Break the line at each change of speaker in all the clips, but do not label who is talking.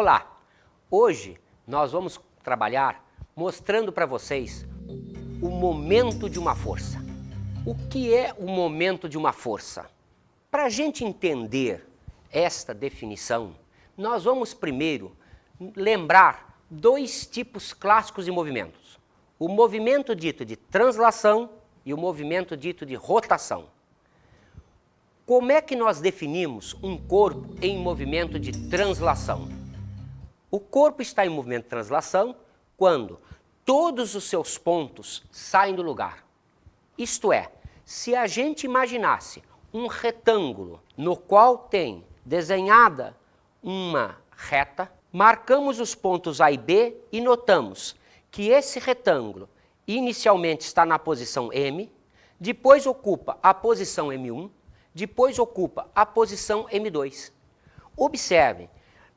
Olá! Hoje nós vamos trabalhar mostrando para vocês o momento de uma força. O que é o momento de uma força? Para a gente entender esta definição, nós vamos primeiro lembrar dois tipos clássicos de movimentos. O movimento dito de translação e o movimento dito de rotação. Como é que nós definimos um corpo em movimento de translação? O corpo está em movimento de translação quando todos os seus pontos saem do lugar. Isto é, se a gente imaginasse um retângulo no qual tem desenhada uma reta, marcamos os pontos A e B e notamos que esse retângulo inicialmente está na posição M, depois ocupa a posição M1, depois ocupa a posição M2. Observe,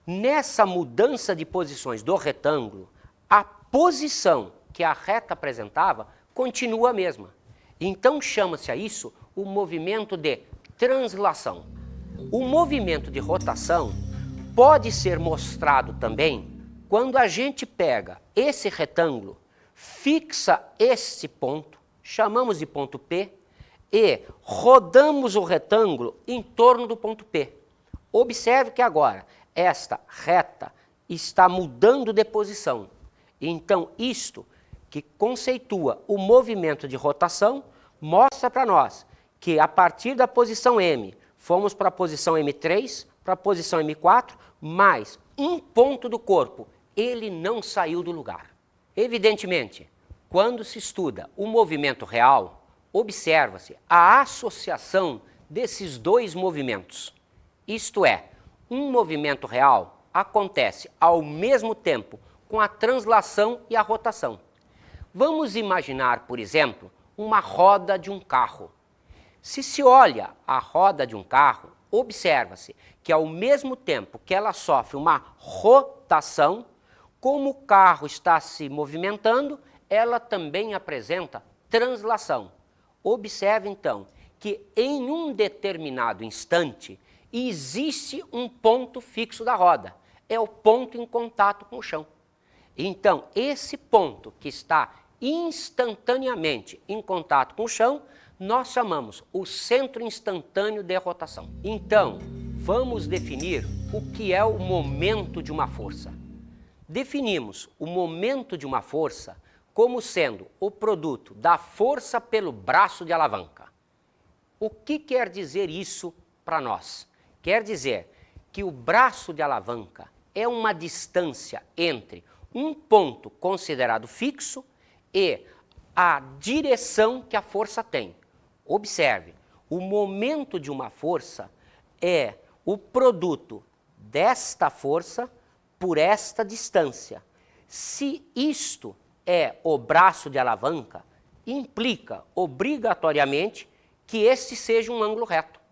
nessa mudança de posições do retângulo, a posição que a reta apresentava continua a mesma. Então chama-se a isso o movimento de translação. O movimento de rotação pode ser mostrado também quando a gente pega esse retângulo, fixa esse ponto, chamamos de ponto P, e rodamos o retângulo em torno do ponto P. Observe que agora esta reta está mudando de posição. Então isto que conceitua o movimento de rotação mostra para nós que a partir da posição M fomos para a posição M3, para a posição M4, mais um ponto do corpo, ele não saiu do lugar. Evidentemente, quando se estuda o movimento real, observa-se a associação desses dois movimentos. Isto é, um movimento real acontece ao mesmo tempo com a translação e a rotação. Vamos imaginar, por exemplo, uma roda de um carro. Se se olha a roda de um carro, observa-se que ao mesmo tempo que ela sofre uma rotação, como o carro está se movimentando, ela também apresenta translação. Observe então que em um determinado instante existe um ponto fixo da roda, é o ponto em contato com o chão. Então esse ponto que está instantaneamente em contato com o chão, nós chamamos o centro instantâneo de rotação. Então vamos definir o que é o momento de uma força. Definimos o momento de uma força como sendo o produto da força pelo braço de alavanca. O que quer dizer isso para nós? Quer dizer que o braço de alavanca é uma distância entre um ponto considerado fixo e a direção que a força tem. Observe, o momento de uma força é o produto desta força por esta distância. Se isto é o braço de alavanca, implica obrigatoriamente que este seja um ângulo reto.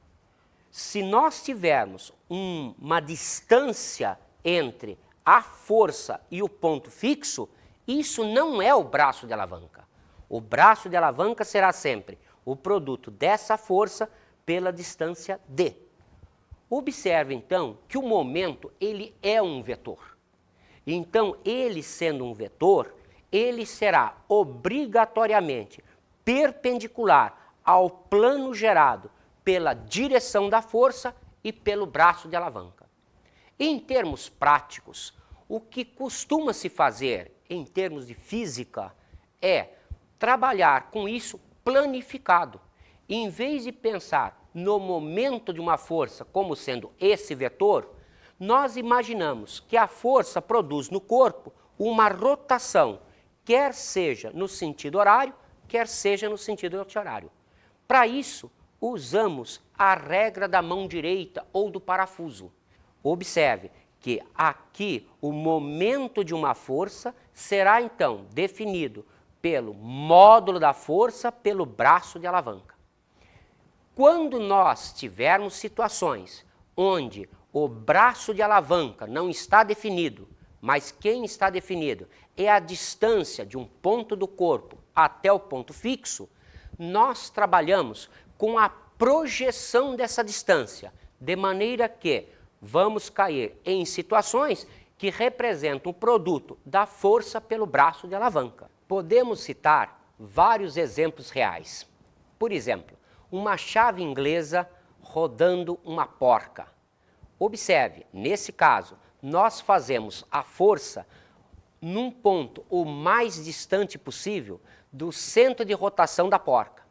Se nós tivermos uma distância entre a força e o ponto fixo, isso não é o braço de alavanca. O braço de alavanca será sempre o produto dessa força pela distância d. Observe então que o momento ele é um vetor. Então ele sendo um vetor, ele será obrigatoriamente perpendicular ao plano gerado pela direção da força e pelo braço de alavanca. Em termos práticos, o que costuma se fazer em termos de física é trabalhar com isso planificado. Em vez de pensar no momento de uma força como sendo esse vetor, nós imaginamos que a força produz no corpo uma rotação, quer seja no sentido horário, quer seja no sentido anti-horário. Para isso, usamos a regra da mão direita ou do parafuso. Observe que aqui o momento de uma força será então definido pelo módulo da força pelo braço de alavanca. Quando nós tivermos situações onde o braço de alavanca não está definido, mas quem está definido é a distância de um ponto do corpo até o ponto fixo, nós trabalhamos com a projeção dessa distância, de maneira que vamos cair em situações que representam o produto da força pelo braço de alavanca. Podemos citar vários exemplos reais. Por exemplo, uma chave inglesa rodando uma porca. Observe, nesse caso, nós fazemos a força num ponto o mais distante possível do centro de rotação da porca.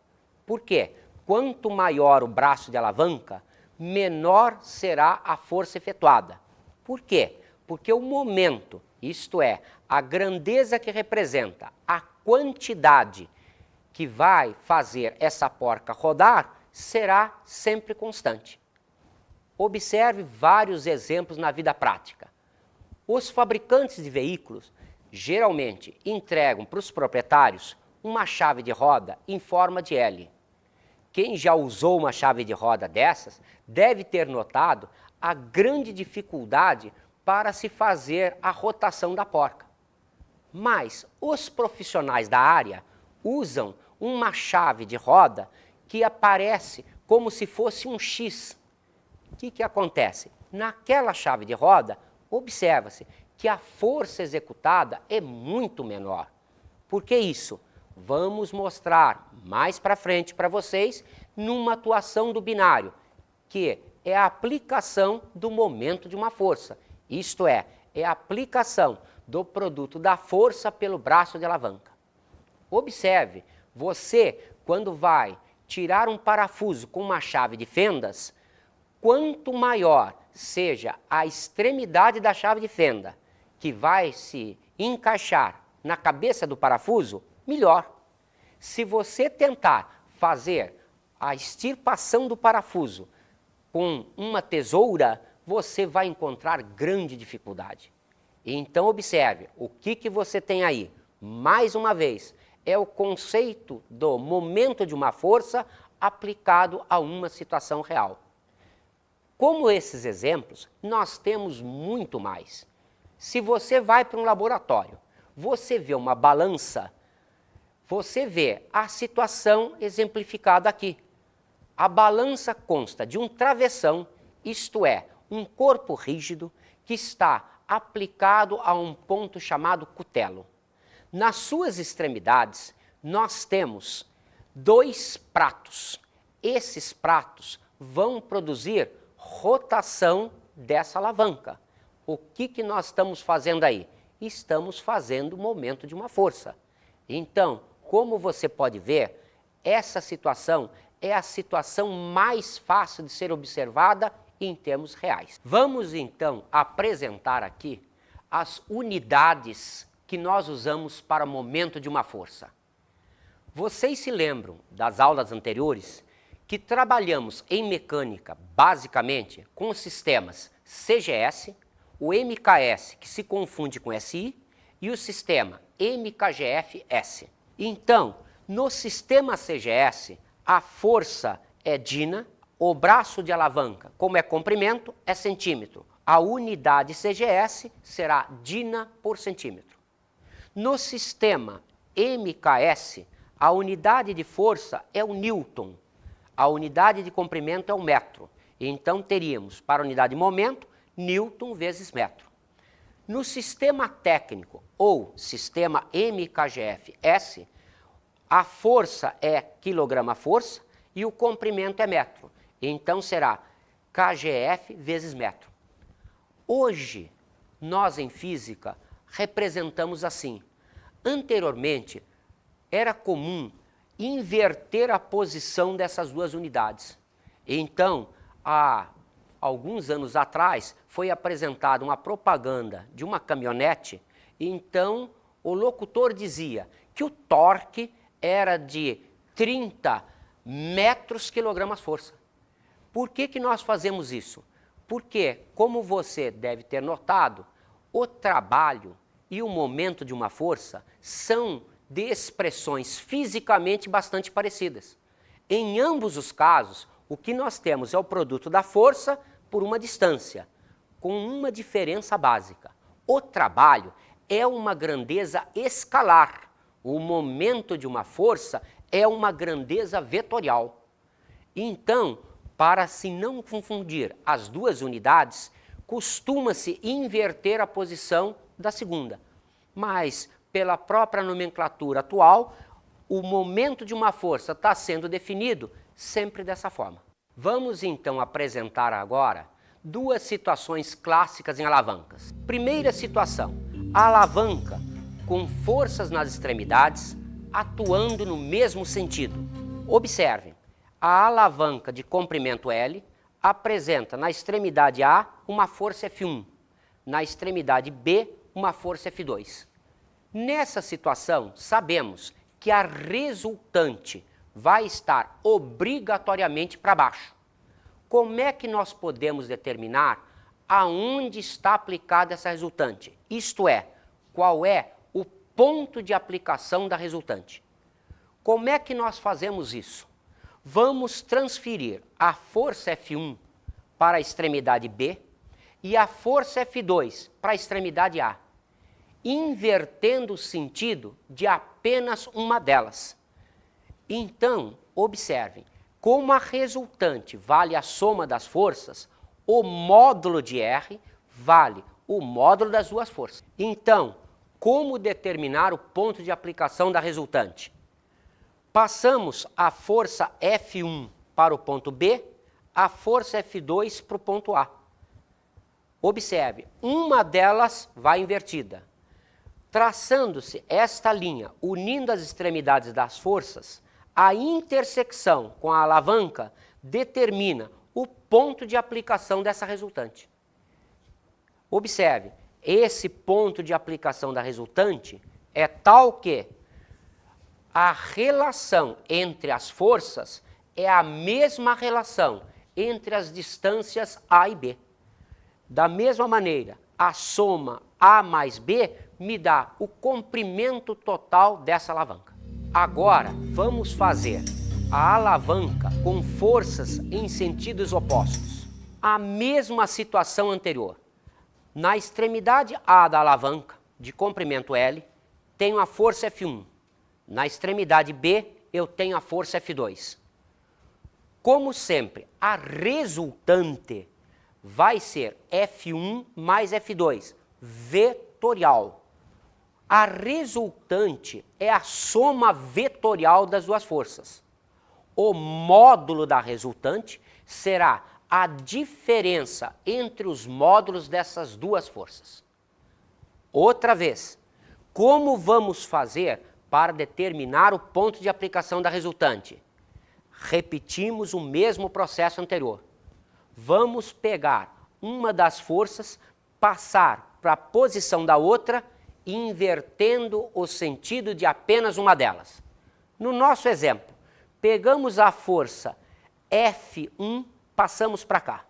Por quê? Quanto maior o braço de alavanca, menor será a força efetuada. Por quê? Porque o momento, isto é, a grandeza que representa a quantidade que vai fazer essa porca rodar, será sempre constante. Observe vários exemplos na vida prática. Os fabricantes de veículos geralmente entregam para os proprietários uma chave de roda em forma de L. Quem já usou uma chave de roda dessas deve ter notado a grande dificuldade para se fazer a rotação da porca. Mas os profissionais da área usam uma chave de roda que aparece como se fosse um X. O que acontece? Naquela chave de roda, observa-se que a força executada é muito menor. Por que isso? Vamos mostrar mais para frente para vocês numa atuação do binário, que é a aplicação do momento de uma força. Isto é a aplicação do produto da força pelo braço de alavanca. Observe, você, quando vai tirar um parafuso com uma chave de fendas, quanto maior seja a extremidade da chave de fenda que vai se encaixar na cabeça do parafuso, melhor. Se você tentar fazer a extirpação do parafuso com uma tesoura, você vai encontrar grande dificuldade. Então observe, o que você tem aí? Mais uma vez, é o conceito do momento de uma força aplicado a uma situação real. Como esses exemplos, nós temos muito mais. Se você vai para um laboratório, você vê uma balança, você vê a situação exemplificada aqui. A balança consta de um travessão, isto é, um corpo rígido que está aplicado a um ponto chamado cutelo. Nas suas extremidades, nós temos 2 pratos. Esses pratos vão produzir rotação dessa alavanca. O que nós estamos fazendo aí? Estamos fazendo o momento de uma força. Então, como você pode ver, essa situação é a situação mais fácil de ser observada em termos reais. Vamos então apresentar aqui as unidades que nós usamos para o momento de uma força. Vocês se lembram das aulas anteriores que trabalhamos em mecânica basicamente com os sistemas CGS, o MKS que se confunde com SI e o sistema MKGF-S. Então, no sistema CGS, a força é dina, o braço de alavanca, como é comprimento, é centímetro. A unidade CGS será dina por centímetro. No sistema MKS, a unidade de força é o newton, a unidade de comprimento é o metro. Então, teríamos, para a unidade de momento, newton vezes metro. No sistema técnico, ou sistema MKGF-S, a força é quilograma-força e o comprimento é metro. Então, será KGF vezes metro. Hoje, nós em física representamos assim. Anteriormente, era comum inverter a posição dessas duas unidades. Então, há alguns anos atrás, foi apresentada uma propaganda de uma caminhonete, e então o locutor dizia que o torque era de 30 metros quilograma-força. Por que nós fazemos isso? Porque, como você deve ter notado, o trabalho e o momento de uma força são de expressões fisicamente bastante parecidas. Em ambos os casos, o que nós temos é o produto da força por uma distância, com uma diferença básica. O trabalho é uma grandeza escalar. O momento de uma força é uma grandeza vetorial. Então, para se não confundir as duas unidades, costuma-se inverter a posição da segunda, mas pela própria nomenclatura atual, o momento de uma força está sendo definido sempre dessa forma. Vamos então apresentar agora duas situações clássicas em alavancas. Primeira situação, a alavanca com forças nas extremidades atuando no mesmo sentido. Observem, a alavanca de comprimento L apresenta na extremidade A uma força F1, na extremidade B uma força F2. Nessa situação, sabemos que a resultante vai estar obrigatoriamente para baixo. Como é que nós podemos determinar aonde está aplicada essa resultante? Isto é, qual é o ponto de aplicação da resultante? Como é que nós fazemos isso? Vamos transferir a força F1 para a extremidade B e a força F2 para a extremidade A, invertendo o sentido de apenas uma delas. Então, observem, como a resultante vale a soma das forças, o módulo de R vale o módulo das duas forças. Então, como determinar o ponto de aplicação da resultante? Passamos a força F1 para o ponto B, a força F2 para o ponto A. Observe, uma delas vai invertida. Traçando-se esta linha, unindo as extremidades das forças, a intersecção com a alavanca determina o ponto de aplicação dessa resultante. Observe, esse ponto de aplicação da resultante é tal que a relação entre as forças é a mesma relação entre as distâncias A e B. Da mesma maneira, a soma A mais B me dá o comprimento total dessa alavanca. Agora, vamos fazer a alavanca com forças em sentidos opostos. A mesma situação anterior. Na extremidade A da alavanca, de comprimento L, tenho a força F1. Na extremidade B, eu tenho a força F2. Como sempre, a resultante vai ser F1 mais F2, vetorial. A resultante é a soma vetorial das duas forças. O módulo da resultante será a diferença entre os módulos dessas duas forças. Outra vez, como vamos fazer para determinar o ponto de aplicação da resultante? Repetimos o mesmo processo anterior. Vamos pegar uma das forças, passar para a posição da outra, invertendo o sentido de apenas uma delas. No nosso exemplo, pegamos a força F1, passamos para cá.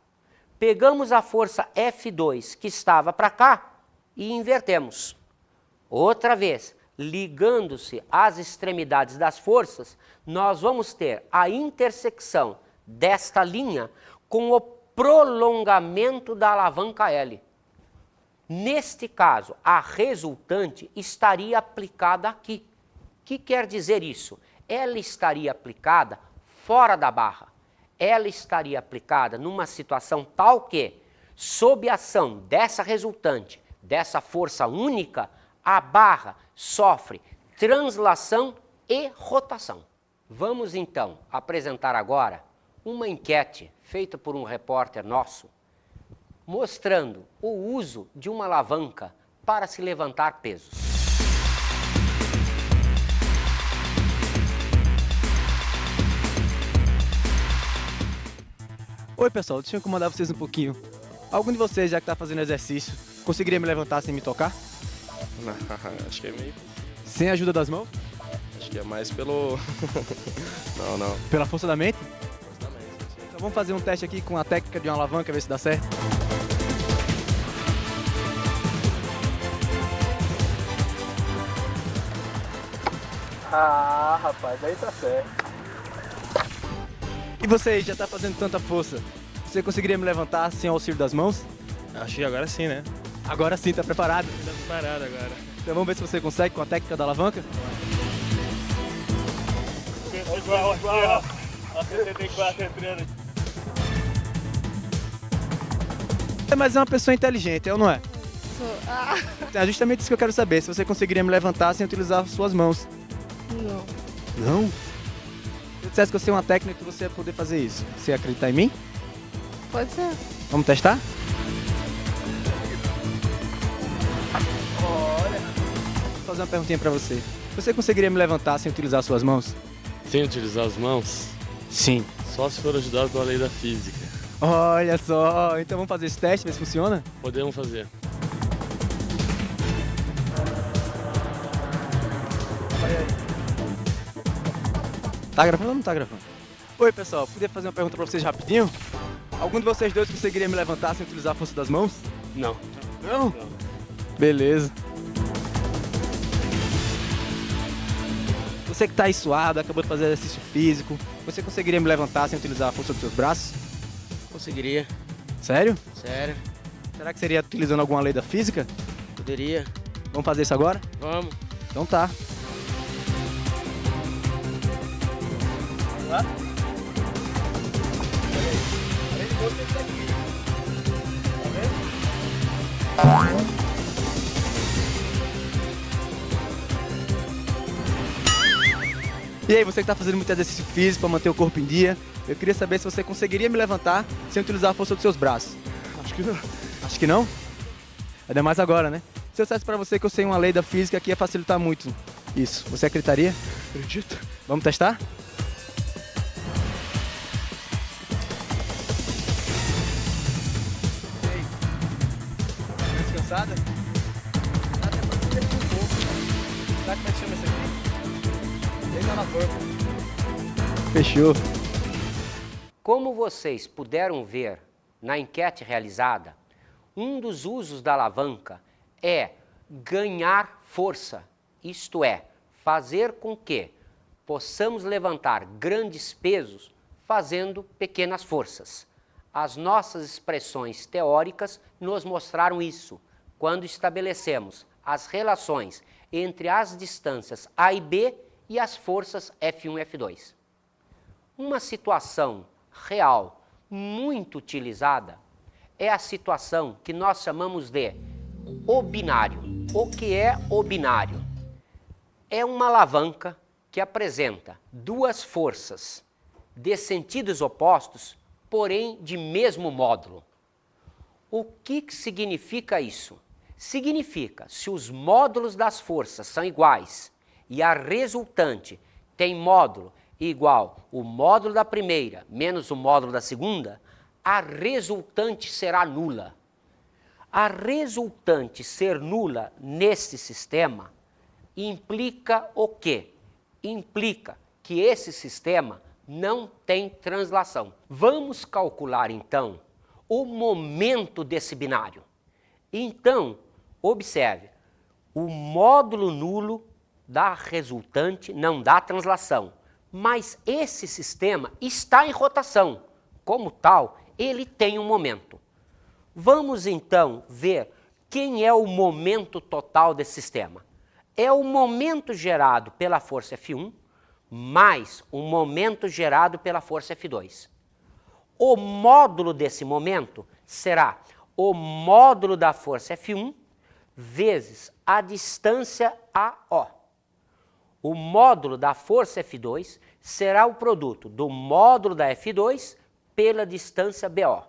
Pegamos a força F2, que estava para cá, e invertemos. Outra vez, ligando-se às extremidades das forças, nós vamos ter a intersecção desta linha com o prolongamento da alavanca L. Neste caso, a resultante estaria aplicada aqui. O que quer dizer isso? Ela estaria aplicada fora da barra. Ela estaria aplicada numa situação tal que, sob a ação dessa resultante, dessa força única, a barra sofre translação e rotação. Vamos então apresentar agora uma enquete feita por um repórter nosso, mostrando o uso de uma alavanca para se levantar pesos.
Oi pessoal, deixa eu incomodar vocês um pouquinho. Algum de vocês, já que está fazendo exercício, conseguiria me levantar sem me tocar?
Não, acho que é meio...
Sem a ajuda das mãos?
Acho que é mais pelo... Não.
Pela força da mente?
Força da mente, sim.
Então vamos fazer um teste aqui com a técnica de uma alavanca, ver se dá certo.
Ah, rapaz, aí tá certo.
E você aí, já está fazendo tanta força, você conseguiria me levantar sem o auxílio das mãos?
Acho que agora sim, né?
Agora sim, tá preparado?
Tá parado agora.
Então vamos ver se você consegue com a técnica da alavanca?
Igual, a 74 entrando.
Mas é uma pessoa inteligente, é ou não é?
Sou. Ah,
É justamente isso que eu quero saber, se você conseguiria me levantar sem utilizar suas mãos.
não.
Não? Se eu dissesse que eu sei uma técnica que você ia poder fazer isso, você ia acreditar em mim?
Pode ser.
Vamos testar? Olha. Vou fazer uma perguntinha pra você. Você conseguiria me levantar sem utilizar suas mãos?
Sem utilizar as mãos,
Sim.
só se for ajudado pela lei da física.
Olha só, então vamos fazer esse teste, ver se funciona?
Podemos fazer.
Tá gravando ou não tá gravando? Oi pessoal, podia fazer uma pergunta pra vocês rapidinho? Algum de vocês dois conseguiria me levantar sem utilizar a força das mãos?
Não.
Não? Beleza. Você que tá aí suado, acabou de fazer exercício físico, você conseguiria me levantar sem utilizar a força dos seus braços?
Conseguiria,
Sério?
sério,
Será que seria utilizando alguma lei da física?
poderia.
Vamos fazer isso agora?
Vamos.
Então tá. E aí, você que tá fazendo muito exercício físico para manter o corpo em dia, eu queria saber se você conseguiria me levantar sem utilizar a força dos seus braços.
Acho que não.
Acho que não? Ainda mais agora, né? Se eu dissesse pra você que eu sei uma lei da física que ia facilitar muito isso, você acreditaria?
Acredito.
Vamos testar? E aí? Tá descansada? Dá até pra se mexer um pouco. Sabe como é que chama isso aqui? Deita na forma. Fechou.
Como vocês puderam ver na enquete realizada, um dos usos da alavanca é ganhar força, isto é, fazer com que possamos levantar grandes pesos fazendo pequenas forças. As nossas expressões teóricas nos mostraram isso quando estabelecemos as relações entre as distâncias A e B e as forças F1 e F2. Uma situação real muito utilizada é a situação que nós chamamos de o binário. O que é o binário? É uma alavanca que apresenta duas forças de sentidos opostos, porém de mesmo módulo. O que significa isso? Significa, se os módulos das forças são iguais e a resultante tem módulo igual o módulo da primeira menos o módulo da segunda, a resultante será nula. A resultante ser nula nesse sistema implica o quê? Implica que esse sistema não tem translação. Vamos calcular então o momento desse binário. Então, observe, o módulo nulo da resultante não dá translação, mas esse sistema está em rotação. Como tal, ele tem um momento. Vamos então ver quem é o momento total desse sistema. É o momento gerado pela força F1 mais o momento gerado pela força F2. O módulo desse momento será o módulo da força F1 vezes a distância AO. O módulo da força F2 será o produto do módulo da F2 pela distância BO.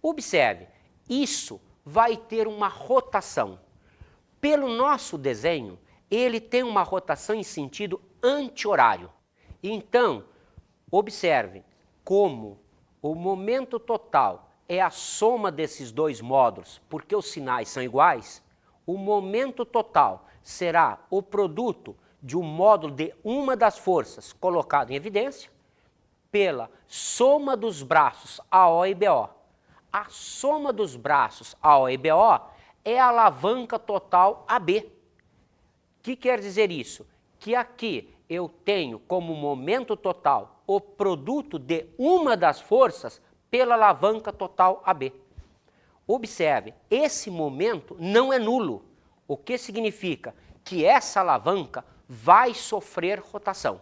Observe, isso vai ter uma rotação. Pelo nosso desenho, ele tem uma rotação em sentido anti-horário. Então, observe como o momento total é a soma desses dois módulos, porque os sinais são iguais. O momento total será o produto de um módulo de uma das forças colocado em evidência pela soma dos braços AO e BO. A soma dos braços AO e BO é a alavanca total AB. O que quer dizer isso? Que aqui eu tenho como momento total o produto de uma das forças pela alavanca total AB. Observe, esse momento não é nulo, o que significa que essa alavanca vai sofrer rotação.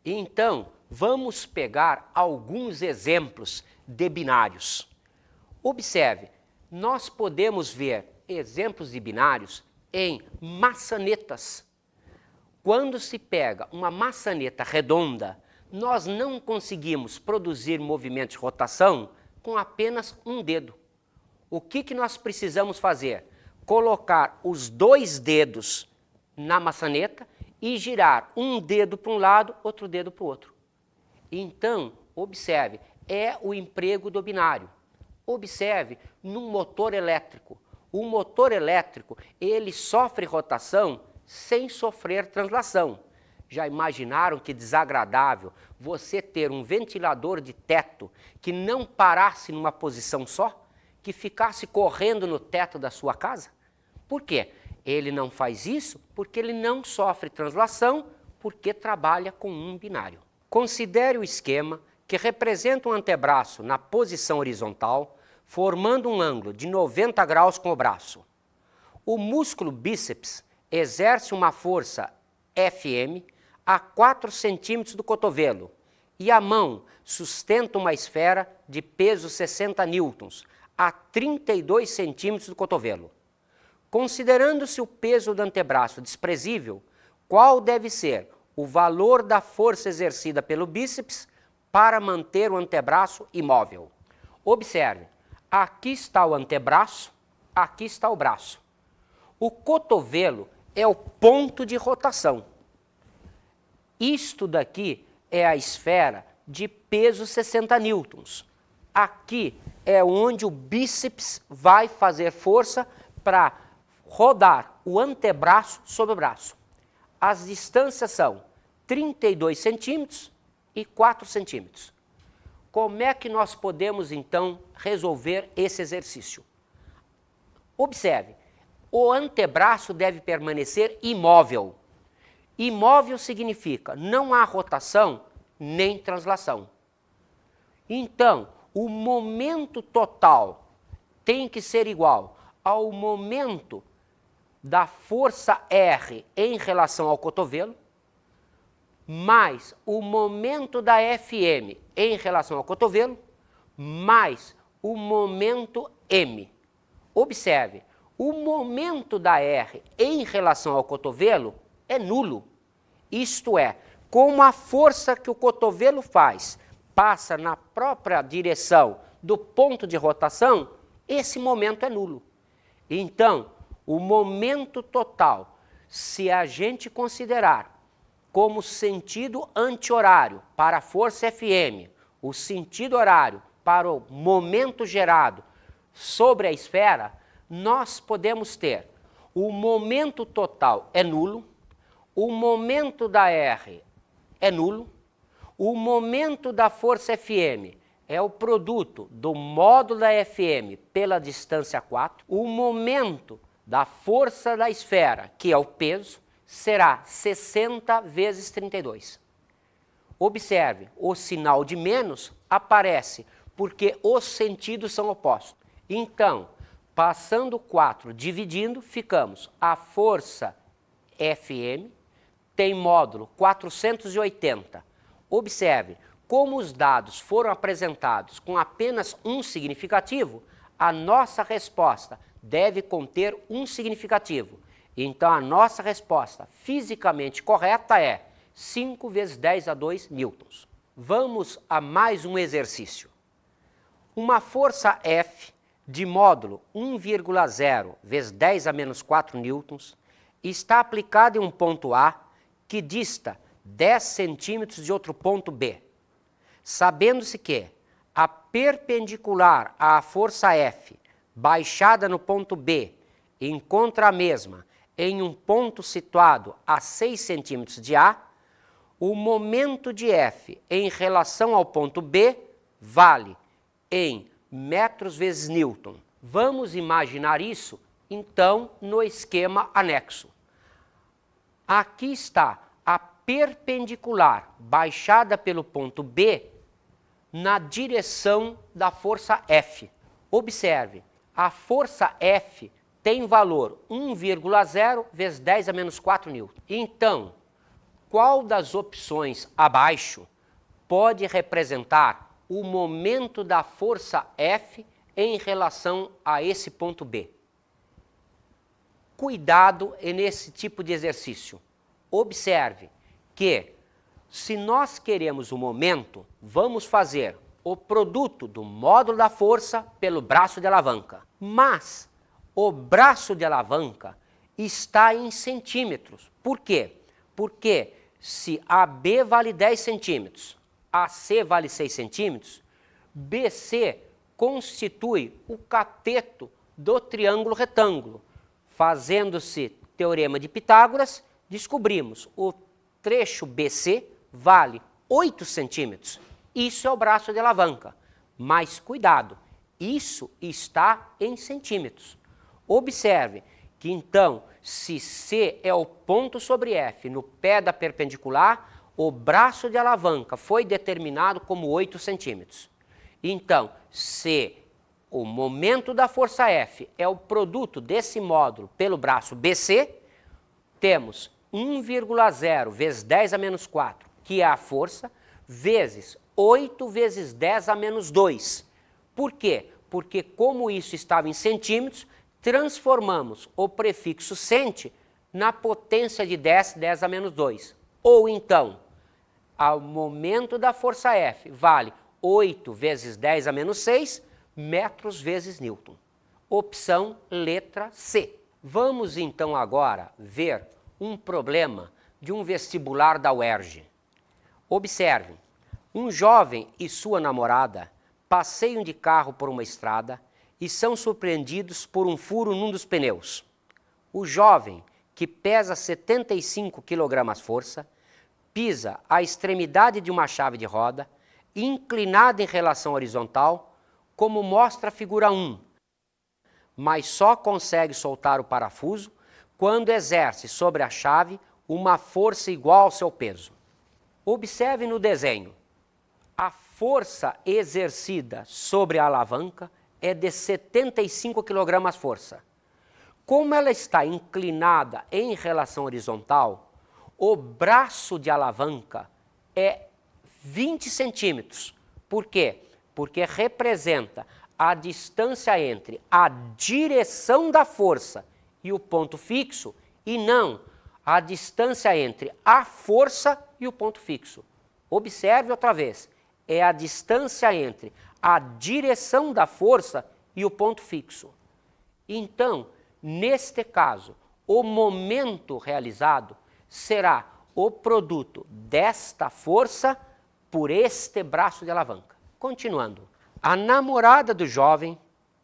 Então, vamos pegar alguns exemplos de binários. Observe, nós podemos ver exemplos de binários em maçanetas. Quando se pega uma maçaneta redonda, nós não conseguimos produzir movimento de rotação com apenas um dedo. O que nós precisamos fazer? Colocar os dois dedos na maçaneta e girar um dedo para um lado, outro dedo para o outro. Então, observe, é o emprego do binário. Observe num motor elétrico. O motor elétrico, ele sofre rotação sem sofrer translação. Já imaginaram que desagradável você ter um ventilador de teto que não parasse numa posição só, que ficasse correndo no teto da sua casa? Por quê? Ele não faz isso porque ele não sofre translação, porque trabalha com um binário. Considere o esquema que representa um antebraço na posição horizontal, formando um ângulo de 90 graus com o braço. O músculo bíceps exerce uma força FM a 4 centímetros do cotovelo e a mão sustenta uma esfera de peso 60 newtons a 32 centímetros do cotovelo. Considerando-se o peso do antebraço desprezível, qual deve ser o valor da força exercida pelo bíceps para manter o antebraço imóvel? Observe, aqui está o antebraço, aqui está o braço. O cotovelo é o ponto de rotação. Isto daqui é a esfera de peso 60 newtons. Aqui é onde o bíceps vai fazer força para rodar o antebraço sobre o braço. As distâncias são 32 centímetros e 4 centímetros. Como é que nós podemos, então, resolver esse exercício? Observe, o antebraço deve permanecer imóvel. Imóvel significa não há rotação nem translação. Então, o momento total tem que ser igual ao momento da força R em relação ao cotovelo, mais o momento da FM em relação ao cotovelo, mais o momento M. Observe, o momento da R em relação ao cotovelo é nulo. Isto é, como a força que o cotovelo faz passa na própria direção do ponto de rotação, esse momento é nulo. Então, o momento total, se a gente considerar como sentido anti-horário para a força FM, o sentido horário para o momento gerado sobre a esfera, nós podemos ter o momento total é nulo, o momento da R é nulo, o momento da força FM é o produto do módulo da FM pela distância 4, o momento da força da esfera, que é o peso, será 60 vezes 32. Observe, o sinal de menos aparece porque os sentidos são opostos. Então, passando 4 dividindo, ficamos a força FM tem módulo 480. Observe, como os dados foram apresentados com apenas um significativo, a nossa resposta deve conter um significativo. Então, a nossa resposta fisicamente correta é 5 vezes 10 a 2 newtons. Vamos a mais um exercício. Uma força F de módulo 1,0 vezes 10 a menos 4 newtons está aplicada em um ponto A que dista 10 centímetros de outro ponto B. Sabendo-se que a perpendicular à força F baixada no ponto B encontra a mesma em um ponto situado a 6 centímetros de A, o momento de F em relação ao ponto B vale em metros vezes newton. Vamos imaginar isso, então, no esquema anexo. Aqui está a perpendicular baixada pelo ponto B na direção da força F. Observe, a força F tem valor 1,0 vezes 10 a menos 4 newton. Então, qual das opções abaixo pode representar o momento da força F em relação a esse ponto B. Cuidado nesse tipo de exercício. Observe que, se nós queremos o momento, vamos fazer o produto do módulo da força pelo braço de alavanca. Mas o braço de alavanca está em centímetros. Por quê? Porque se AB vale 10 centímetros, AC vale 6 centímetros, BC constitui o cateto do triângulo retângulo. Fazendo-se teorema de Pitágoras, descobrimos o trecho BC vale 8 centímetros. Isso é o braço de alavanca. Mas cuidado, isso está em centímetros. Observe que então, se C é o ponto sobre F no pé da perpendicular, o braço de alavanca foi determinado como 8 centímetros. Então, se o momento da força F é o produto desse módulo pelo braço BC, temos 1,0 vezes 10 a menos 4, que é a força, vezes 8 vezes 10 a menos 2. Por quê? Porque como isso estava em centímetros, transformamos o prefixo centi na potência de 10, 10 a menos 2. Ou então, ao momento da força F vale 8 vezes 10 a menos 6 metros vezes Newton. Opção letra C. Vamos então agora ver um problema de um vestibular da UERJ. Observe, um jovem e sua namorada passeiam de carro por uma estrada e são surpreendidos por um furo num dos pneus. O jovem, que pesa 75 kg-força, pisa a extremidade de uma chave de roda, inclinada em relação horizontal, como mostra a figura 1, mas só consegue soltar o parafuso quando exerce sobre a chave uma força igual ao seu peso. Observe no desenho. A força exercida sobre a alavanca é de 75 kg-força. Como ela está inclinada em relação horizontal, o braço de alavanca é 20 centímetros. Por quê? Porque representa a distância entre a direção da força e o ponto fixo, e não a distância entre a força e o ponto fixo. Observe outra vez, é a distância entre a direção da força e o ponto fixo. Então, neste caso, o momento realizado será o produto desta força por este braço de alavanca. Continuando, a namorada do jovem,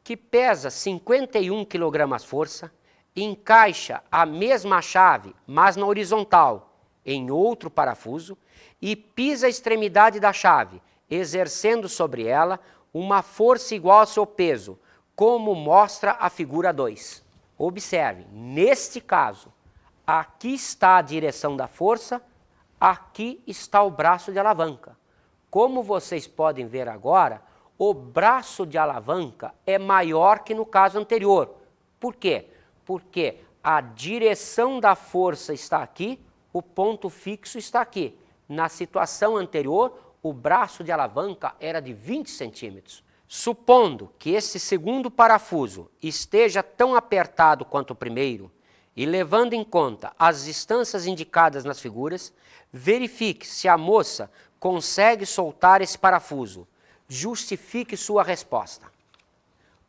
que pesa 51 kg-força, encaixa a mesma chave, mas na horizontal, em outro parafuso, e pisa a extremidade da chave, exercendo sobre ela uma força igual ao seu peso, como mostra a figura 2. Observe, neste caso, aqui está a direção da força, aqui está o braço de alavanca. Como vocês podem ver agora, o braço de alavanca é maior que no caso anterior. Por quê? Porque a direção da força está aqui, o ponto fixo está aqui. Na situação anterior, o braço de alavanca era de 20 centímetros. Supondo que esse segundo parafuso esteja tão apertado quanto o primeiro, e levando em conta as distâncias indicadas nas figuras, verifique se a moça consegue soltar esse parafuso. Justifique sua resposta.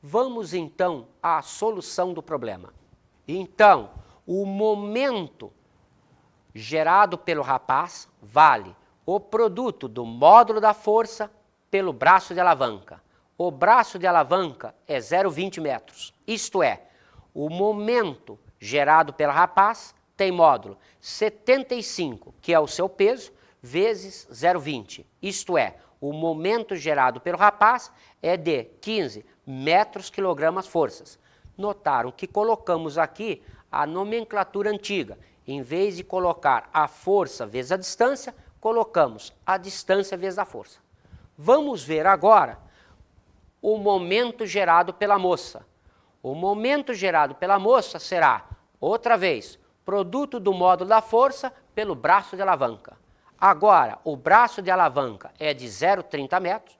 Vamos então à solução do problema. Então, o momento gerado pelo rapaz vale o produto do módulo da força pelo braço de alavanca. O braço de alavanca é 0,20 metros. Isto é, o momento gerado pelo rapaz tem módulo 75, que é o seu peso, vezes 0,20. Isto é, o momento gerado pelo rapaz é de 15 metros quilograma-forças. Notaram que colocamos aqui a nomenclatura antiga. Em vez de colocar a força vezes a distância, colocamos a distância vezes a força. Vamos ver agora o momento gerado pela moça. O momento gerado pela moça será, outra vez, produto do módulo da força pelo braço de alavanca. Agora, o braço de alavanca é de 0,30 metros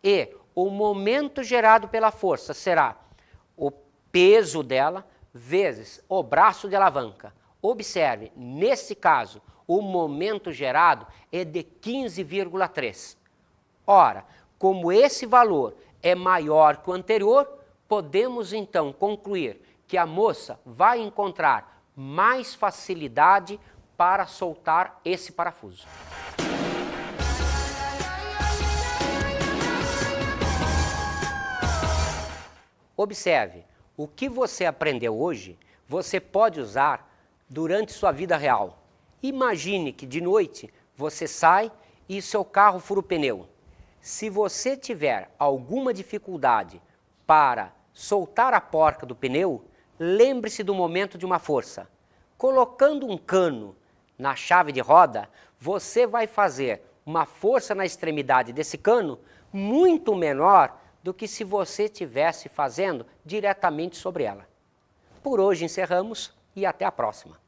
e o momento gerado pela força será o peso dela vezes o braço de alavanca. Observe, nesse caso, o momento gerado é de 15,3. Ora, como esse valor é maior que o anterior, podemos então concluir que a moça vai encontrar mais facilidade para soltar esse parafuso. Observe, o que você aprendeu hoje, você pode usar durante sua vida real. Imagine que de noite você sai e seu carro fura o pneu. Se você tiver alguma dificuldade para soltar a porca do pneu, lembre-se do momento de uma força. Colocando um cano na chave de roda, você vai fazer uma força na extremidade desse cano muito menor do que se você estivesse fazendo diretamente sobre ela. Por hoje encerramos e até a próxima.